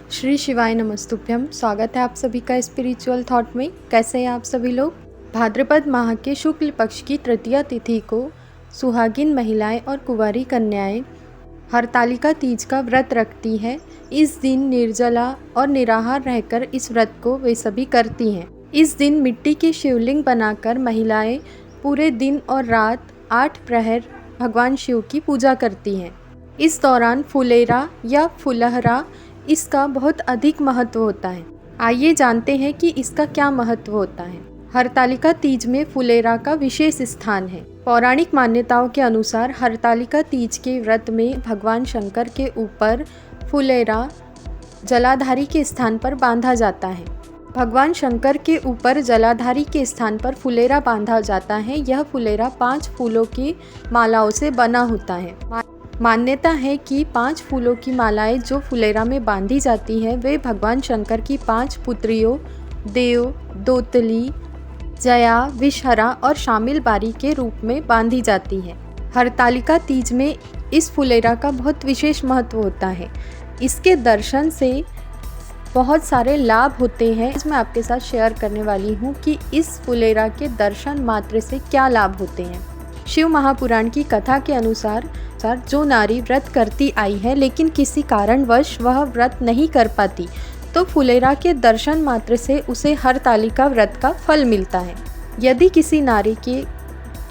श्री शिवाय नमस्तुभ्यम। स्वागत है आप सभी का स्पिरिचुअल थॉट में। कैसे हैं आप सभी लोग। भाद्रपद माह के शुक्ल पक्ष की तृतीया तिथि को सुहागिन महिलाएं और कुंवारी कन्याएं हरतालिका तीज का व्रत रखती हैं। इस दिन निर्जला और निराहार रहकर इस व्रत को वे सभी करती हैं। इस दिन मिट्टी के शिवलिंग बनाकर महिलाएं पूरे दिन और रात 8 प्रहर भगवान शिव की पूजा करती हैं। इस दौरान फुलेरा या फुलहरा इसका बहुत अधिक महत्व होता है। आइए जानते हैं कि इसका क्या महत्व होता है। हरतालिका तीज में फुलेरा का विशेष स्थान है। पौराणिक मान्यताओं के अनुसार हरतालिका तीज के व्रत में भगवान शंकर के ऊपर फुलेरा जलाधारी के स्थान पर बांधा जाता है। भगवान शंकर के ऊपर जलाधारी के स्थान पर फुलेरा बांधा जाता है। यह फुलेरा 5 फूलों की मालाओं से बना होता है। मान्यता है कि 5 फूलों की मालाएं जो फुलेरा में बांधी जाती है वे भगवान शंकर की 5 पुत्रियों देव, दोतली, जया, विषहरा और शामिल बारी के रूप में बांधी जाती है। हरतालिका तीज में इस फुलेरा का बहुत विशेष महत्व होता है। इसके दर्शन से बहुत सारे लाभ होते हैं। मैं आपके साथ शेयर करने वाली हूँ कि इस फुलेरा के दर्शन मात्र से क्या लाभ होते हैं। शिव महापुराण की कथा के अनुसार जो नारी व्रत करती आई है लेकिन किसी कारणवश वह व्रत नहीं कर पाती तो फुलेरा के दर्शन मात्र से उसे हरतालिका व्रत का फल मिलता है। यदि किसी नारी की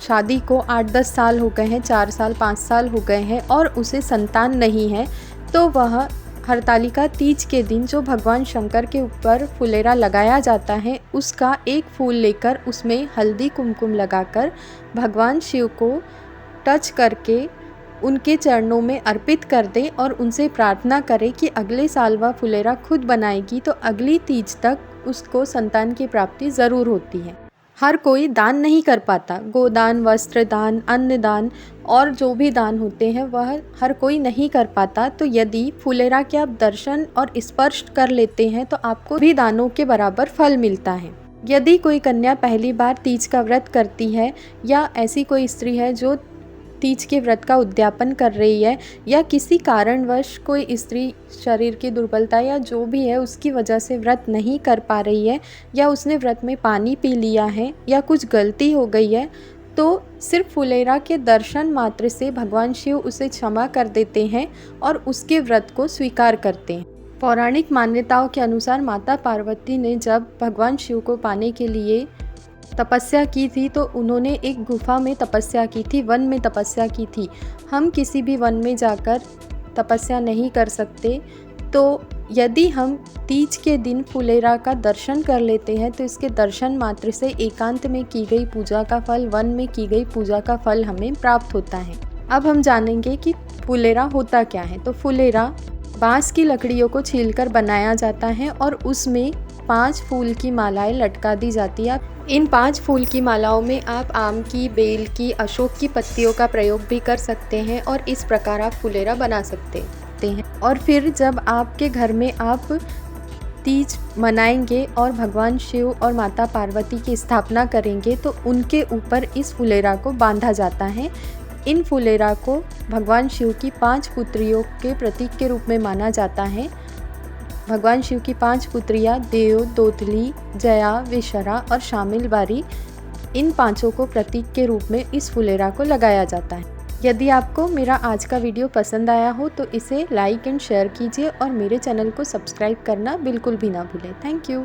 शादी को 8-10 साल हो गए हैं, 4 साल 5 साल हो गए हैं और उसे संतान नहीं है तो वह हरतालिका तीज के दिन जो भगवान शंकर के ऊपर फुलेरा लगाया जाता है उसका एक फूल लेकर उसमें हल्दी कुमकुम लगाकर भगवान शिव को टच करके उनके चरणों में अर्पित कर दें और उनसे प्रार्थना करें कि अगले साल वह फुलेरा खुद बनाएगी तो अगली तीज तक उसको संतान की प्राप्ति ज़रूर होती है। हर कोई दान नहीं कर पाता। गोदान, वस्त्र दान, अन्न दान और जो भी दान होते हैं वह हर कोई नहीं कर पाता। तो यदि फुलेरा के आप दर्शन और स्पर्श कर लेते हैं तो आपको भी दानों के बराबर फल मिलता है। यदि कोई कन्या पहली बार तीज का व्रत करती है या ऐसी कोई स्त्री है जो तीज के व्रत का उद्यापन कर रही है या किसी कारणवश कोई स्त्री शरीर की दुर्बलता या जो भी है उसकी वजह से व्रत नहीं कर पा रही है या उसने व्रत में पानी पी लिया है या कुछ गलती हो गई है तो सिर्फ फुलेरा के दर्शन मात्र से भगवान शिव उसे क्षमा कर देते हैं और उसके व्रत को स्वीकार करते हैं। पौराणिक मान्यताओं के अनुसार माता पार्वती ने जब भगवान शिव को पाने के लिए तपस्या की थी तो उन्होंने एक गुफा में तपस्या की थी, वन में तपस्या की थी। हम किसी भी वन में जाकर तपस्या नहीं कर सकते तो यदि हम तीज के दिन फुलेरा का दर्शन कर लेते हैं तो इसके दर्शन मात्र से एकांत में की गई पूजा का फल, वन में की गई पूजा का फल हमें प्राप्त होता है। अब हम जानेंगे कि फुलेरा होता क्या है। तो फुलेरा बांस की लकड़ियों को छीलकर बनाया जाता है और उसमें 5 फूल की मालाएं लटका दी जाती है। इन 5 फूल की मालाओं में आप आम की, बेल की, अशोक की पत्तियों का प्रयोग भी कर सकते हैं और इस प्रकार आप फुलेरा बना सकते हैं। और फिर जब आपके घर में आप तीज मनाएंगे और भगवान शिव और माता पार्वती की स्थापना करेंगे तो उनके ऊपर इस फुलेरा को बांधा जाता है। इन फुलेरा को भगवान शिव की 5 पुत्रियों के प्रतीक के रूप में माना जाता है। भगवान शिव की 5 पुत्रियां देव, दोतली, जया, विषहरा और शामिल बारी, इन 5 को प्रतीक के रूप में इस फुलेरा को लगाया जाता है। यदि आपको मेरा आज का वीडियो पसंद आया हो तो इसे लाइक एंड शेयर कीजिए और मेरे चैनल को सब्सक्राइब करना बिल्कुल भी ना भूलें। Thank you.